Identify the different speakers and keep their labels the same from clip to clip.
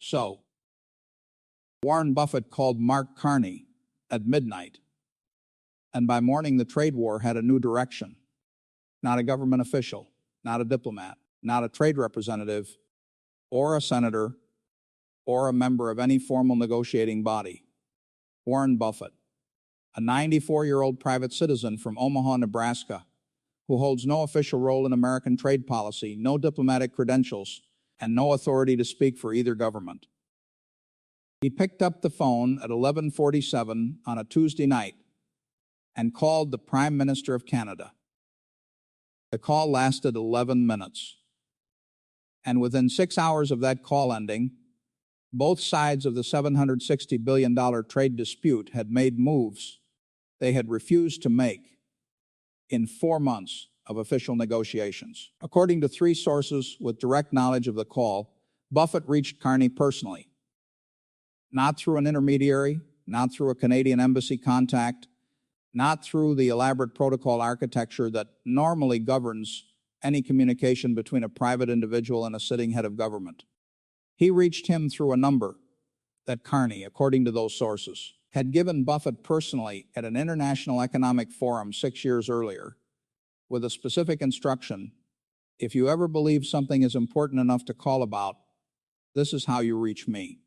Speaker 1: So, Warren Buffett called Mark Carney at midnight, and by morning the trade war had a new direction. Not a government official, not a diplomat, not a trade representative, or a senator, or a member of any formal negotiating body. Warren Buffett, a 94-year-old private citizen from Omaha, Nebraska, who holds no official role in American trade policy, no diplomatic credentials, and no authority to speak for either government. He picked up the phone at 11:47 on a Tuesday night and called the Prime Minister of Canada. The call lasted 11 minutes. And within 6 hours of that call ending, both sides of the $760 billion trade dispute had made moves they had refused to make in 4 months of official negotiations. According to 3 sources with direct knowledge of the call, Buffett reached Carney personally, not through an intermediary, not through a Canadian embassy contact, not through the elaborate protocol architecture that normally governs any communication between a private individual and a sitting head of government. He reached him through a number that Carney, according to those sources, had given Buffett personally at an international economic forum 6 years earlier, with a specific instruction: if you ever believe something is important enough to call about, this is how you reach me.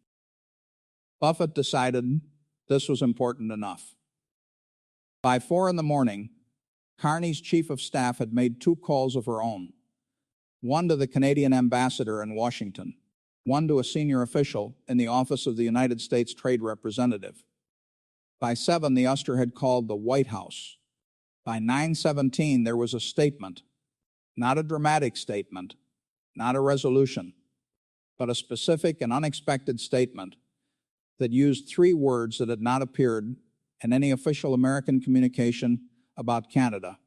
Speaker 1: Buffett decided this was important enough. By 4 a.m, Carney's chief of staff had made 2 calls of her own, one to the Canadian ambassador in Washington, one to a senior official in the office of the United States Trade Representative. By 7, the Uster had called the White House. By 9:17, there was a statement, not a dramatic statement, not a resolution, but a specific and unexpected statement that used 3 words that had not appeared in any official American communication about Canada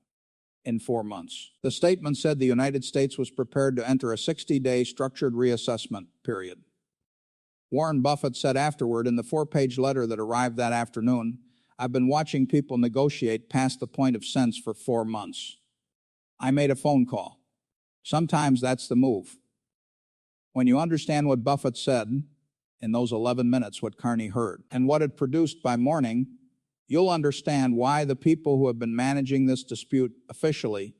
Speaker 1: in 4 months. The statement said the United States was prepared to enter a 60-day structured reassessment period. Warren Buffett said afterward in the 4-page letter that arrived that afternoon, "I've been watching people negotiate past the point of sense for 4 months. I made a phone call. Sometimes that's the move." When you understand what Buffett said in those 11 minutes, what Carney heard, and what it produced by morning, you'll understand why the people who have been managing this dispute officially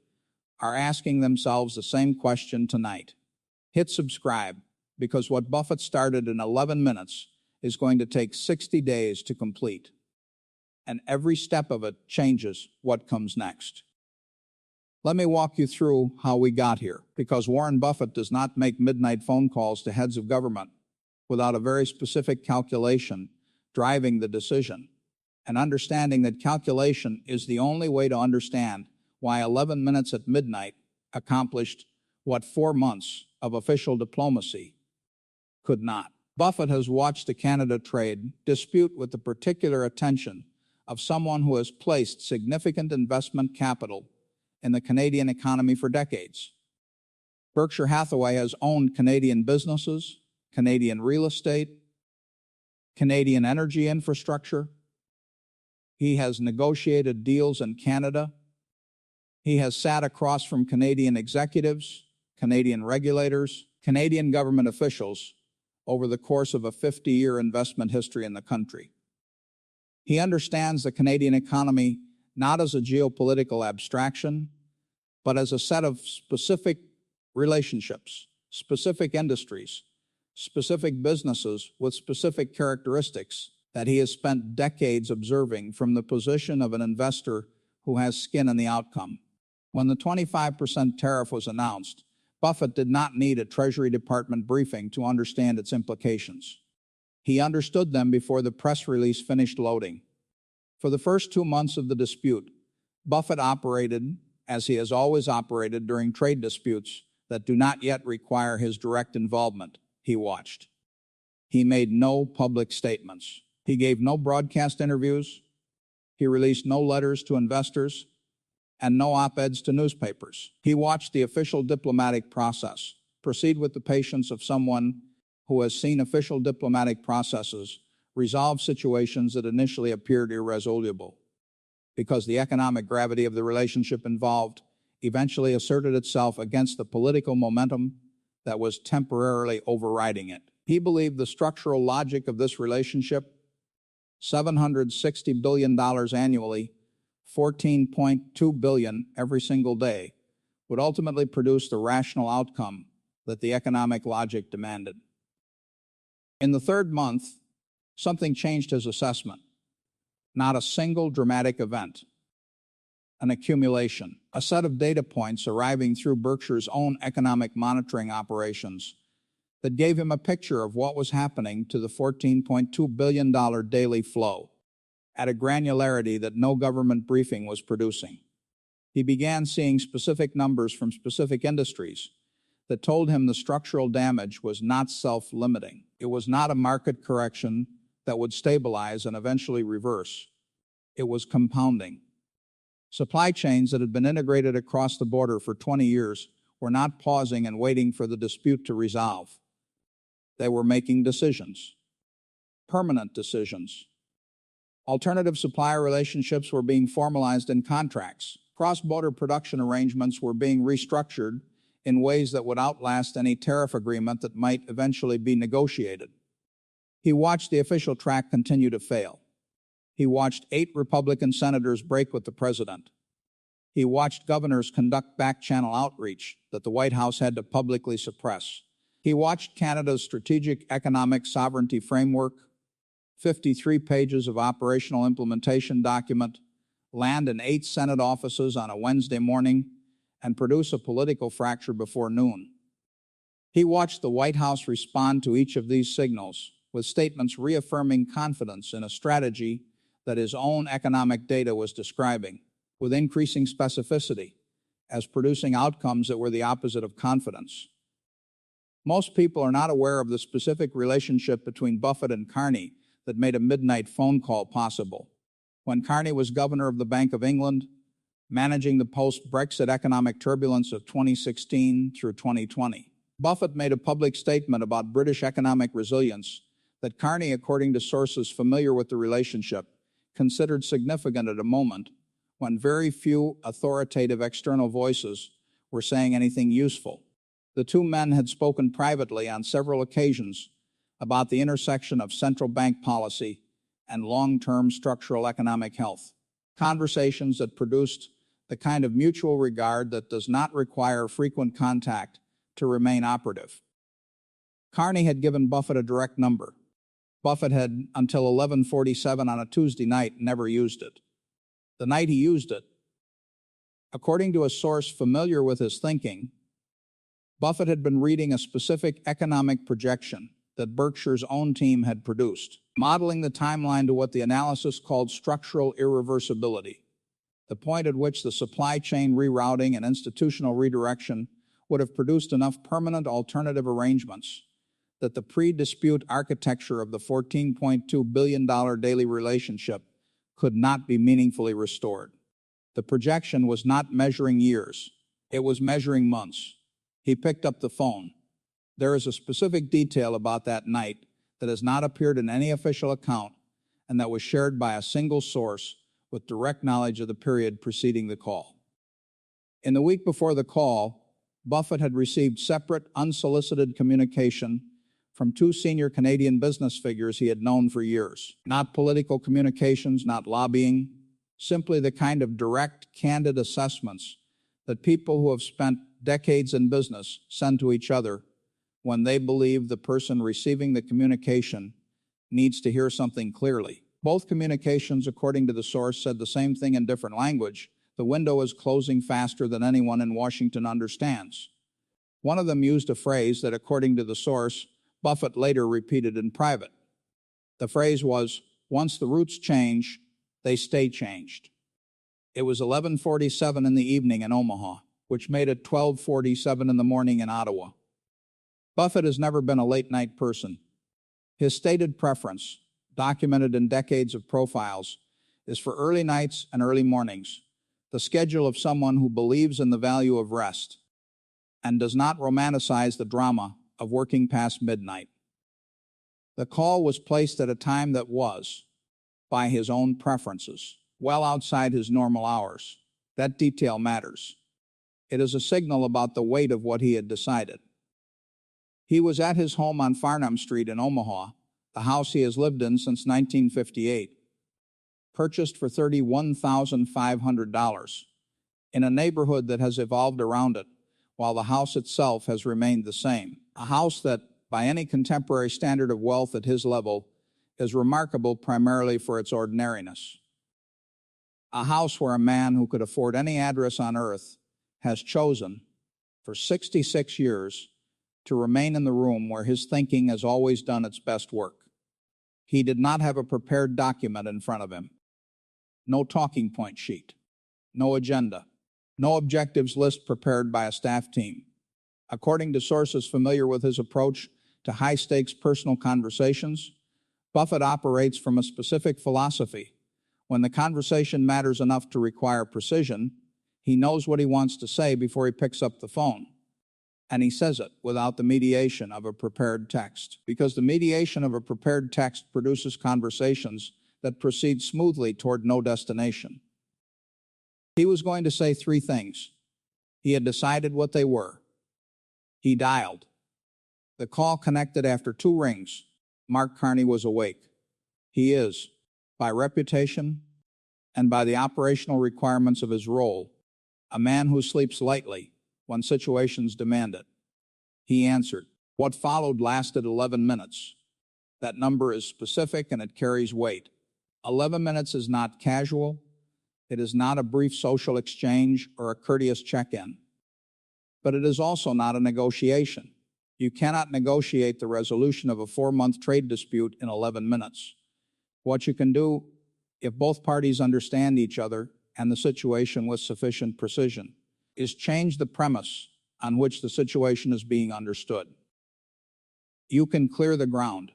Speaker 1: are asking themselves the same question tonight. Hit subscribe, because what Buffett started in 11 minutes is going to take 60 days to complete. And every step of it changes what comes next. Let me walk you through how we got here, because Warren Buffett does not make midnight phone calls to heads of government without a very specific calculation driving the decision, and understanding that calculation is the only way to understand why 11 minutes at midnight accomplished what 4 months of official diplomacy could not. Buffett has watched the Canada trade dispute with the particular attention of someone who has placed significant investment capital in the Canadian economy for decades. Berkshire Hathaway has owned Canadian businesses, Canadian real estate, Canadian energy infrastructure. He has negotiated deals in Canada. He has sat across from Canadian executives, Canadian regulators, Canadian government officials over the course of a 50-year investment history in the country. He understands the Canadian economy not as a geopolitical abstraction, but as a set of specific relationships, specific industries, specific businesses with specific characteristics that he has spent decades observing from the position of an investor who has skin in the outcome. When the 25% tariff was announced, Buffett did not need a Treasury Department briefing to understand its implications. He understood them before the press release finished loading. For the first 2 months of the dispute, Buffett operated as he has always operated during trade disputes that do not yet require his direct involvement. He watched. He made no public statements. He gave no broadcast interviews. He released no letters to investors and no op-eds to newspapers. He watched the official diplomatic process proceed with the patience of someone who has seen official diplomatic processes resolve situations that initially appeared irresolvable, because the economic gravity of the relationship involved eventually asserted itself against the political momentum that was temporarily overriding it. He believed the structural logic of this relationship, $760 billion annually, $14.2 billion every single day, would ultimately produce the rational outcome that the economic logic demanded. In the third month, something changed his assessment. Not a single dramatic event. An accumulation, a set of data points arriving through Berkshire's own economic monitoring operations that gave him a picture of what was happening to the $14.2 billion daily flow at a granularity that no government briefing was producing. He began seeing specific numbers from specific industries that told him the structural damage was not self-limiting. It was not a market correction that would stabilize and eventually reverse. It was compounding. Supply chains that had been integrated across the border for 20 years were not pausing and waiting for the dispute to resolve. They were making decisions. Permanent decisions. Alternative supplier relationships were being formalized in contracts. Cross-border production arrangements were being restructured in ways that would outlast any tariff agreement that might eventually be negotiated. He watched the official track continue to fail. He watched 8 Republican senators break with the president. He watched governors conduct back-channel outreach that the White House had to publicly suppress. He watched Canada's Strategic Economic Sovereignty Framework, 53 pages of operational implementation document, land in 8 Senate offices on a Wednesday morning and produce a political fracture before noon. He watched the White House respond to each of these signals with statements reaffirming confidence in a strategy that his own economic data was describing, with increasing specificity, as producing outcomes that were the opposite of confidence. Most people are not aware of the specific relationship between Buffett and Carney that made a midnight phone call possible. When Carney was governor of the Bank of England, managing the post-Brexit economic turbulence of 2016 through 2020, Buffett made a public statement about British economic resilience that Carney, according to sources familiar with the relationship, considered significant at a moment when very few authoritative external voices were saying anything useful. The two men had spoken privately on several occasions about the intersection of central bank policy and long-term structural economic health, conversations that produced the kind of mutual regard that does not require frequent contact to remain operative. Carney had given Buffett a direct number. Buffett had, until 11:47 on a Tuesday night, never used it. The night he used it, according to a source familiar with his thinking, Buffett had been reading a specific economic projection that Berkshire's own team had produced, modeling the timeline to what the analysis called structural irreversibility, the point at which the supply chain rerouting and institutional redirection would have produced enough permanent alternative arrangements that the pre-dispute architecture of the $14.2 billion daily relationship could not be meaningfully restored. The projection was not measuring years. It was measuring months. He picked up the phone. There is a specific detail about that night that has not appeared in any official account and that was shared by a single source with direct knowledge of the period preceding the call. In the week before the call, Buffett had received separate, unsolicited communication from 2 senior Canadian business figures he had known for years. Not political communications, not lobbying, simply the kind of direct, candid assessments that people who have spent decades in business send to each other when they believe the person receiving the communication needs to hear something clearly. Both communications, according to the source, said the same thing in different language. The window is closing faster than anyone in Washington understands. One of them used a phrase that, according to the source, Buffett later repeated in private. The phrase was, "Once the roots change, they stay changed." It was 11:47 in the evening in Omaha, which made it 12:47 in the morning in Ottawa. Buffett has never been a late-night person. His stated preference, documented in decades of profiles, is for early nights and early mornings, the schedule of someone who believes in the value of rest and does not romanticize the drama of working past midnight. The call was placed at a time that was, by his own preferences, well outside his normal hours. That detail matters. It is a signal about the weight of what he had decided. He was at his home on Farnham Street in Omaha, the house he has lived in since 1958, purchased for $31,500, in a neighborhood that has evolved around it, while the house itself has remained the same. A house that, by any contemporary standard of wealth at his level, is remarkable primarily for its ordinariness. A house where a man who could afford any address on earth has chosen, for 66 years, to remain in the room where his thinking has always done its best work. He did not have a prepared document in front of him. No talking point sheet. No agenda. No objectives list prepared by a staff team. According to sources familiar with his approach to high-stakes personal conversations, Buffett operates from a specific philosophy. When the conversation matters enough to require precision, he knows what he wants to say before he picks up the phone. And he says it without the mediation of a prepared text, because the mediation of a prepared text produces conversations that proceed smoothly toward no destination. He was going to say three things. He had decided what they were. He dialed. The call connected after 2 rings. Mark Carney was awake. He is, by reputation and by the operational requirements of his role, a man who sleeps lightly when situations demand it. He answered. What followed lasted 11 minutes. That number is specific and it carries weight. 11 minutes is not casual. It is not a brief social exchange or a courteous check-in. But it is also not a negotiation. You cannot negotiate the resolution of a 4-month trade dispute in 11 minutes. What you can do, if both parties understand each other and the situation with sufficient precision, is change the premise on which the situation is being understood. You can clear the ground.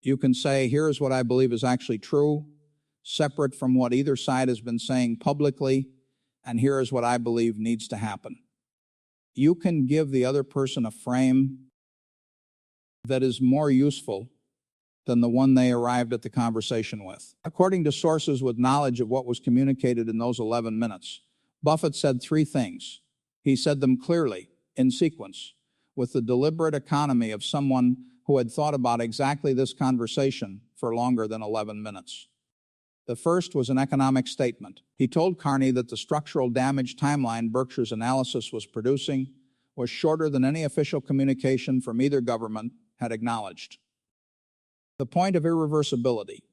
Speaker 1: You can say, here is what I believe is actually true, separate from what either side has been saying publicly, and here is what I believe needs to happen. You can give the other person a frame that is more useful than the one they arrived at the conversation with. According to sources with knowledge of what was communicated in those 11 minutes, Buffett said 3 things. He said them clearly, in sequence, with the deliberate economy of someone who had thought about exactly this conversation for longer than 11 minutes. The first was an economic statement. He told Carney that the structural damage timeline Berkshire's analysis was producing was shorter than any official communication from either government had acknowledged. The point of irreversibility,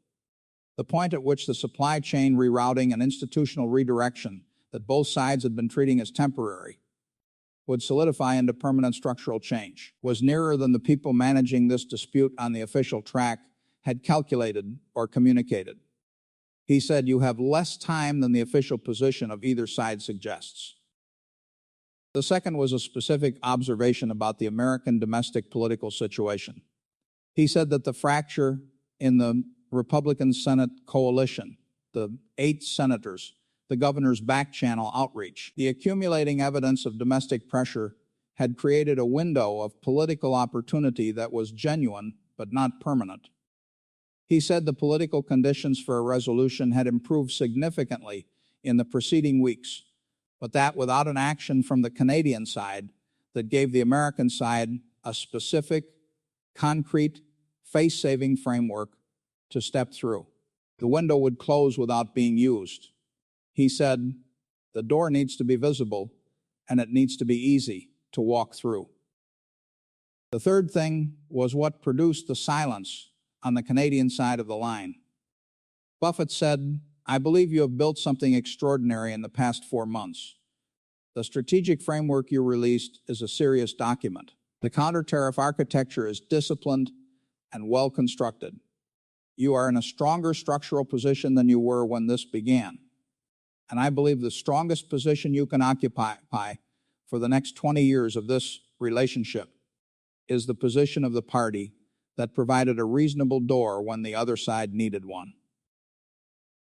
Speaker 1: the point at which the supply chain rerouting and institutional redirection that both sides had been treating as temporary would solidify into permanent structural change, was nearer than the people managing this dispute on the official track had calculated or communicated. He said, you have less time than the official position of either side suggests. The second was a specific observation about the American domestic political situation. He said that the fracture in the Republican Senate coalition, the 8 senators, the governor's back channel outreach, the accumulating evidence of domestic pressure had created a window of political opportunity that was genuine but not permanent. He said the political conditions for a resolution had improved significantly in the preceding weeks, but that without an action from the Canadian side that gave the American side a specific, concrete, face-saving framework to step through. The window would close without being used. He said, the door needs to be visible and it needs to be easy to walk through. The third thing was what produced the silence on the Canadian side of the line. Buffett said, I believe you have built something extraordinary in the past 4 months. The strategic framework you released is a serious document. The counter-tariff architecture is disciplined and well constructed. You are in a stronger structural position than you were when this began. And I believe the strongest position you can occupy for the next 20 years of this relationship is the position of the party that provided a reasonable door when the other side needed one.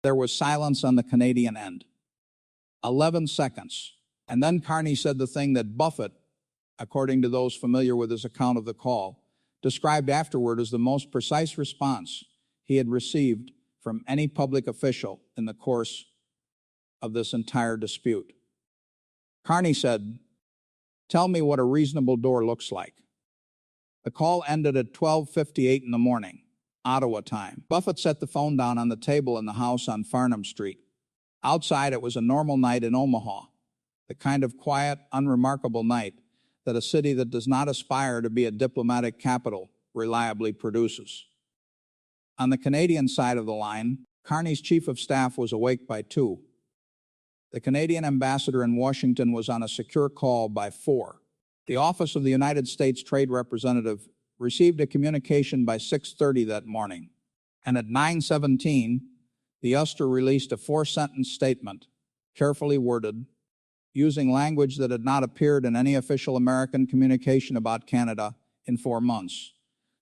Speaker 1: There was silence on the Canadian end. 11 seconds. And then Carney said the thing that Buffett, according to those familiar with his account of the call, described afterward as the most precise response he had received from any public official in the course of this entire dispute. Carney said, tell me what a reasonable door looks like. The call ended at 12:58 in the morning, Ottawa time. Buffett set the phone down on the table in the house on Farnham Street. Outside, it was a normal night in Omaha, the kind of quiet, unremarkable night that a city that does not aspire to be a diplomatic capital reliably produces. On the Canadian side of the line, Carney's chief of staff was awake by 2. The Canadian ambassador in Washington was on a secure call by 4. The Office of the United States Trade Representative received a communication by 6:30 that morning, and at 9:17, the USTR released a 4-sentence statement, carefully worded, using language that had not appeared in any official American communication about Canada in 4 months,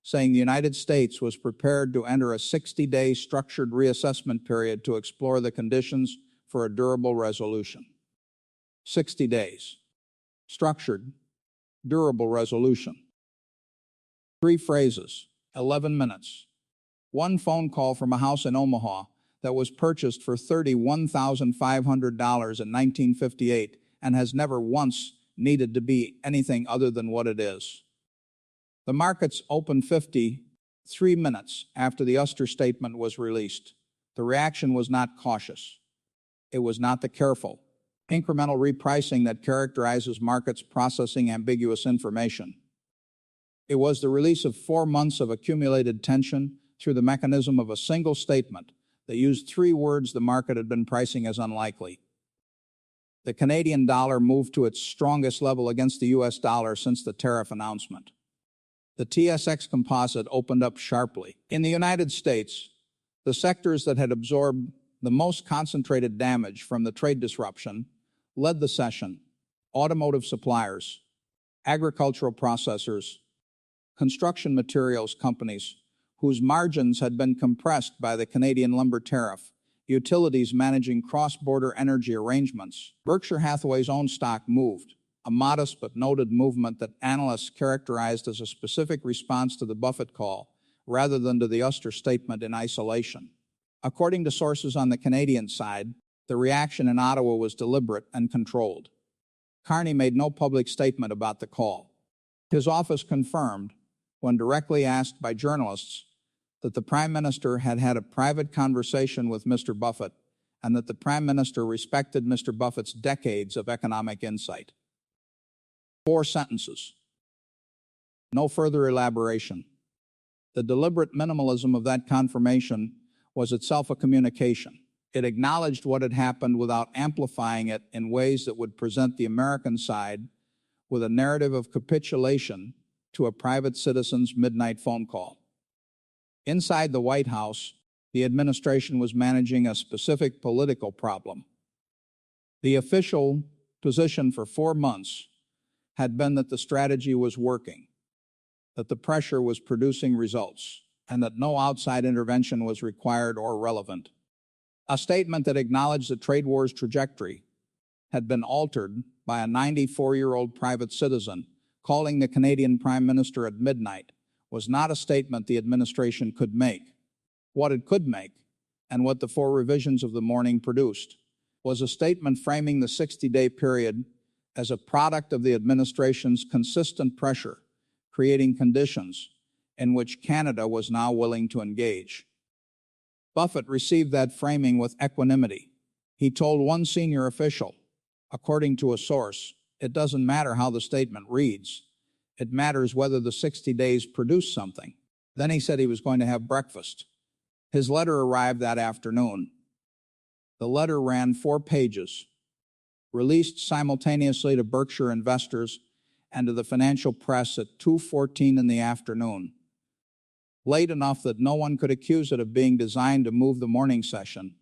Speaker 1: saying the United States was prepared to enter a 60-day structured reassessment period to explore the conditions for a durable resolution. 60 days. Structured, durable resolution. 3 phrases, 11 minutes. 1 phone call from a house in Omaha that was purchased for $31,500 in 1958 and has never once needed to be anything other than what it is. The markets opened 53 minutes after the USTR statement was released. The reaction was not cautious. It was not the careful, incremental repricing that characterizes markets processing ambiguous information. It was the release of 4 months of accumulated tension through the mechanism of a single statement that used 3 words the market had been pricing as unlikely. The Canadian dollar moved to its strongest level against the U.S. dollar since the tariff announcement. The TSX Composite opened up sharply. In the United States, the sectors that had absorbed the most concentrated damage from the trade disruption led the session: automotive suppliers, agricultural processors, construction materials companies whose margins had been compressed by the Canadian lumber tariff, utilities managing cross-border energy arrangements. Berkshire Hathaway's own stock moved, a modest but noted movement that analysts characterized as a specific response to the Buffett call rather than to the USTR statement in isolation. According to sources on the Canadian side, the reaction in Ottawa was deliberate and controlled. Carney made no public statement about the call. His office confirmed, when directly asked by journalists, that the Prime Minister had had a private conversation with Mr. Buffett and that the Prime Minister respected Mr. Buffett's decades of economic insight. 4 sentences. No further elaboration. The deliberate minimalism of that confirmation was itself a communication. It acknowledged what had happened without amplifying it in ways that would present the American side with a narrative of capitulation to a private citizen's midnight phone call. Inside the White House, the administration was managing a specific political problem. The official position for 4 months had been that the strategy was working, that the pressure was producing results, and that no outside intervention was required or relevant. A statement that acknowledged the trade war's trajectory had been altered by a 94-year-old private citizen calling the Canadian Prime Minister at midnight was not a statement the administration could make. What it could make, and what the 4 revisions of the morning produced, was a statement framing the 60-day period as a product of the administration's consistent pressure, creating conditions in which Canada was now willing to engage. Buffett received that framing with equanimity. He told one senior official, according to a source, "It doesn't matter how the statement reads. It matters whether the 60 days produce something." Then he said he was going to have breakfast. His letter arrived that afternoon. The letter ran 4 pages, released simultaneously to Berkshire investors and to the financial press at 2:14 in the afternoon, late enough that no one could accuse it of being designed to move the morning session,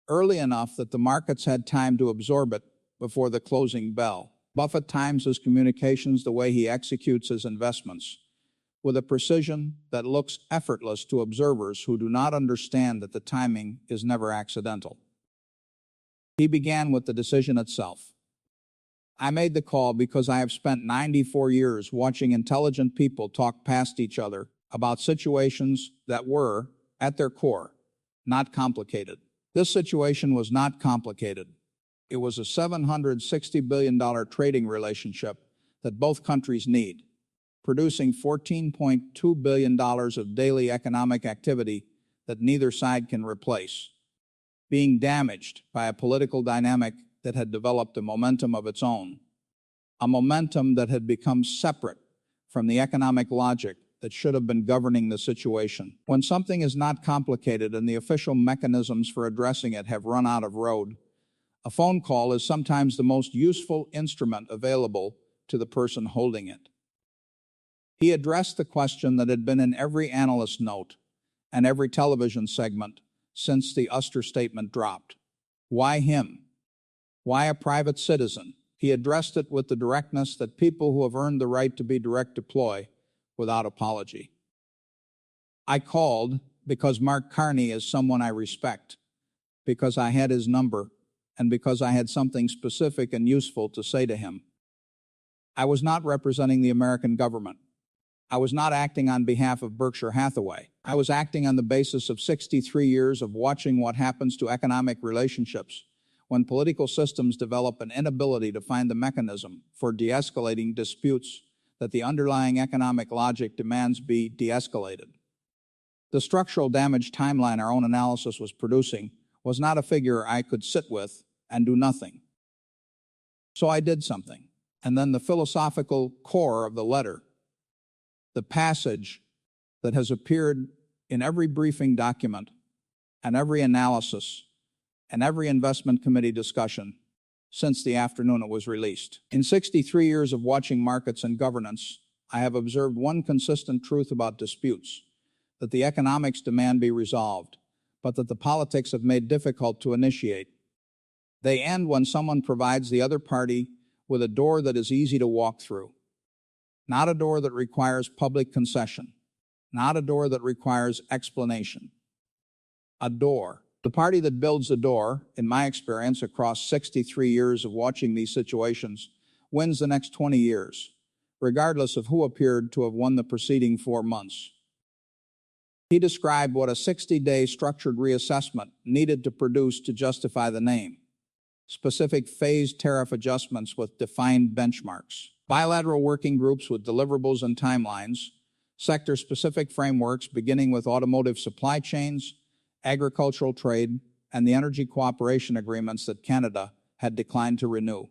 Speaker 1: early enough that the markets had time to absorb it before the closing bell. Buffett times his communications the way he executes his investments, with a precision that looks effortless to observers who do not understand that the timing is never accidental. He began with the decision itself. "I made the call because I have spent 94 years watching intelligent people talk past each other about situations that were, at their core, not complicated. This situation was not complicated. It was a $760 billion trading relationship that both countries need. producing $14.2 billion of daily economic activity that neither side can replace, being damaged by a political dynamic that had developed a momentum of its own, a momentum that had become separate from the economic logic that should have been governing the situation. When something is not complicated and the official mechanisms for addressing it have run out of road, a phone call is sometimes the most useful instrument available to the person holding it. He addressed the question that had been in every analyst note and every television segment since the Uster statement dropped. Why him? Why a private citizen? He addressed it with the directness that people who have earned the right to be direct deploy without apology. I called because Mark Carney is someone I respect, because I had his number, and because I had something specific and useful to say to him. I was not representing the American government. I was not acting on behalf of Berkshire Hathaway. I was acting on the basis of 63 years of watching what happens to economic relationships when political systems develop an inability to find the mechanism for de-escalating disputes that the underlying economic logic demands be de-escalated. The structural damage timeline our own analysis was producing was not a figure I could sit with and do nothing. So I did something. And then the philosophical core of the letter, the passage that has appeared in every briefing document and every analysis and every investment committee discussion since the afternoon it was released. In 63 years of watching markets and governance, I have observed one consistent truth about disputes, that the economics demand be resolved, but that the politics have made difficult to initiate. They end when someone provides the other party with a door that is easy to walk through, not a door that requires public concession, not a door that requires explanation. A door. The party that builds the door, in my experience across 63 years of watching these situations, wins the next 20 years, regardless of who appeared to have won the preceding 4 months. He described what a 60-day structured reassessment needed to produce to justify the name. Specific phased tariff adjustments with defined benchmarks, bilateral working groups with deliverables and timelines, sector-specific frameworks beginning with automotive supply chains, agricultural trade, and the energy cooperation agreements that Canada had declined to renew.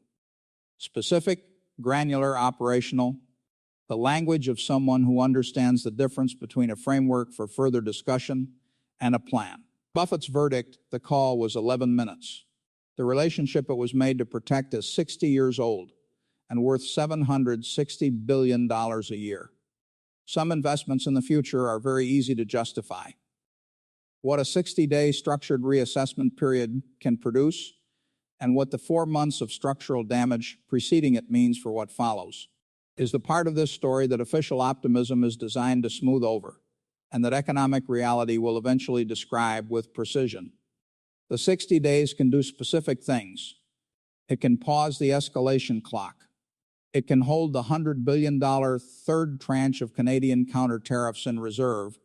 Speaker 1: Specific, granular, operational, the language of someone who understands the difference between a framework for further discussion and a plan. Buffett's verdict, the call, was 11 minutes. The relationship it was made to protect is 60 years old and worth $760 billion a year. Some investments in the future are very easy to justify. What a 60-day structured reassessment period can produce, and what the 4 months of structural damage preceding it means for what follows, is the part of this story that official optimism is designed to smooth over, and that economic reality will eventually describe with precision. The 60 days can do specific things. It can pause the escalation clock. It can hold the $100 billion third tranche of Canadian counter tariffs in reserve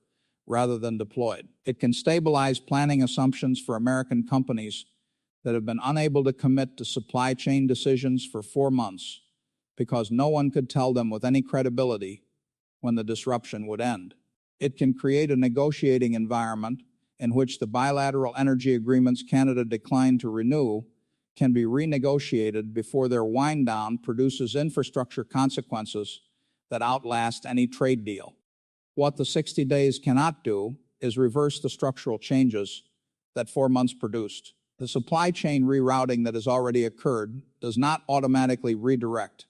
Speaker 1: rather than deployed. It can stabilize planning assumptions for American companies that have been unable to commit to supply chain decisions for 4 months because no one could tell them with any credibility when the disruption would end. It can create a negotiating environment in which the bilateral energy agreements Canada declined to renew can be renegotiated before their wind-down produces infrastructure consequences that outlast any trade deal. What the 60 days cannot do is reverse the structural changes that 4 months produced. The supply chain rerouting that has already occurred does not automatically redirect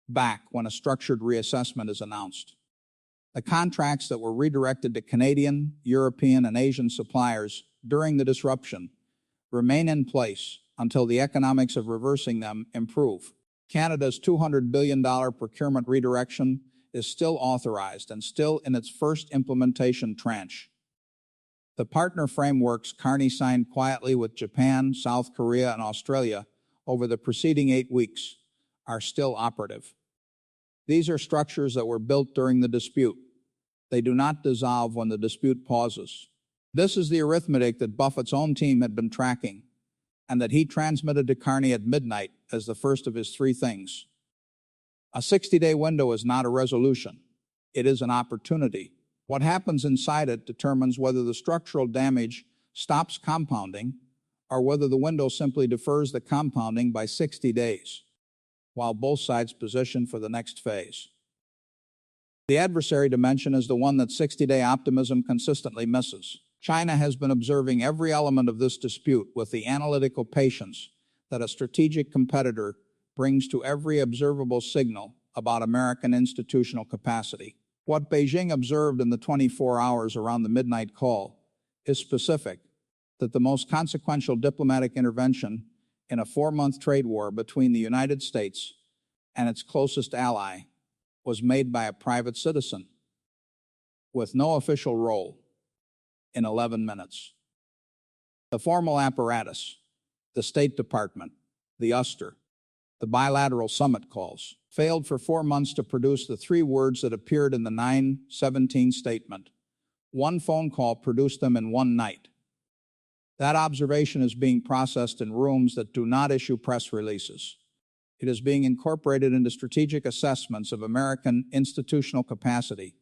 Speaker 1: back when a structured reassessment is announced. The contracts that were redirected to Canadian, European, and Asian suppliers during the disruption remain in place until the economics of reversing them improve. Canada's $200 billion procurement redirection is still authorized and still in its first implementation tranche. The partner frameworks Carney signed quietly with Japan, South Korea, and Australia over the preceding 8 weeks are still operative. These are structures that were built during the dispute. They do not dissolve when the dispute pauses. This is the arithmetic that Buffett's own team had been tracking, and that he transmitted to Carney at midnight as the first of his 3 things. A 60-day window is not a resolution. It is an opportunity. What happens inside it determines whether the structural damage stops compounding or whether the window simply defers the compounding by 60 days, while both sides position for the next phase. The adversary dimension is the one that 60-day optimism consistently misses. China has been observing every element of this dispute with the analytical patience that a strategic competitor brings to every observable signal about American institutional capacity. What Beijing observed in the 24 hours around the midnight call is specific, that the most consequential diplomatic intervention in a 4-month trade war between the United States and its closest ally was made by a private citizen with no official role in 11 minutes. The formal apparatus, the State Department, the USTR, the bilateral summit calls, failed for 4 months to produce the 3 words that appeared in the 9/17 statement. One phone call produced them in one night. That observation is being processed in rooms that do not issue press releases. It is being incorporated into strategic assessments of American institutional capacity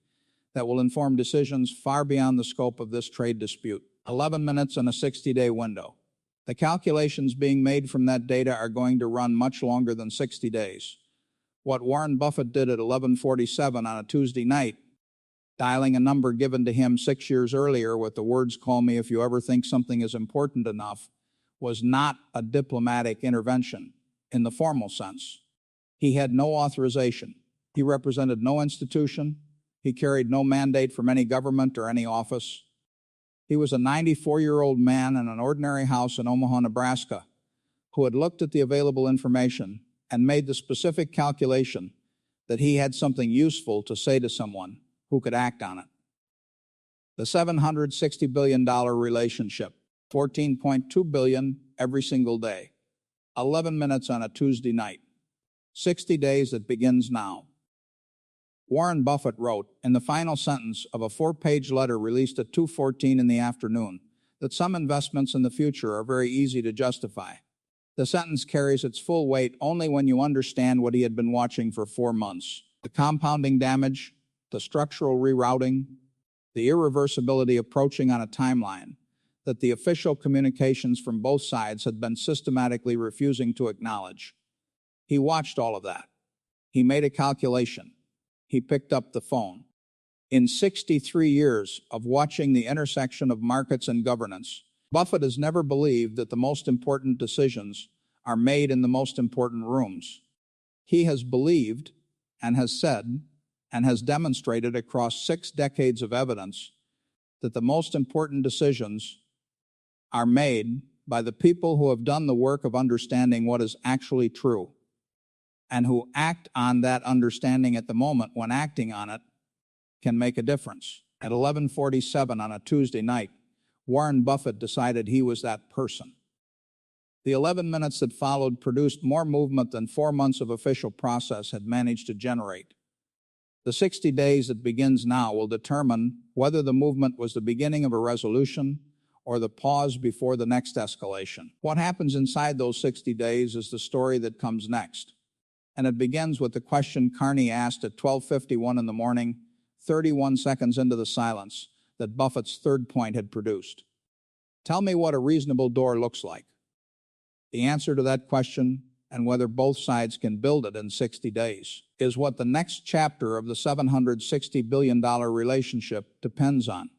Speaker 1: that will inform decisions far beyond the scope of this trade dispute. 11 minutes in a 60-day window. The calculations being made from that data are going to run much longer than 60 days. What Warren Buffett did at 11:47 on a Tuesday night, dialing a number given to him 6 years earlier with the words, "Call me if you ever think something is important enough," was not a diplomatic intervention in the formal sense. He had no authorization. He represented no institution. He carried no mandate from any government or any office. He was a 94-year-old man in an ordinary house in Omaha, Nebraska, who had looked at the available information and made the specific calculation that he had something useful to say to someone who could act on it. The $760 billion relationship, $14.2 billion every single day, 11 minutes on a Tuesday night, 60 days that begins now. Warren Buffett wrote in the final sentence of a 4-page letter released at 2:14 in the afternoon that some investments in the future are very easy to justify. The sentence carries its full weight only when you understand what he had been watching for 4 months. The compounding damage, the structural rerouting, the irreversibility approaching on a timeline that the official communications from both sides had been systematically refusing to acknowledge. He watched all of that. He made a calculation. He picked up the phone. In 63 years of watching the intersection of markets and governance, Buffett has never believed that the most important decisions are made in the most important rooms. He has believed and has said and has demonstrated across 6 decades of evidence that the most important decisions are made by the people who have done the work of understanding what is actually true and who act on that understanding at the moment when acting on it can make a difference. At 11:47 on a Tuesday night, Warren Buffett decided he was that person. The 11 minutes that followed produced more movement than 4 months of official process had managed to generate. The 60 days that begins now will determine whether the movement was the beginning of a resolution or the pause before the next escalation. What happens inside those 60 days is the story that comes next. And it begins with the question Carney asked at 12:51 in the morning, 31 seconds into the silence that Buffett's third point had produced. Tell me what a reasonable door looks like. The answer to that question, and whether both sides can build it in 60 days, is what the next chapter of the $760 billion relationship depends on.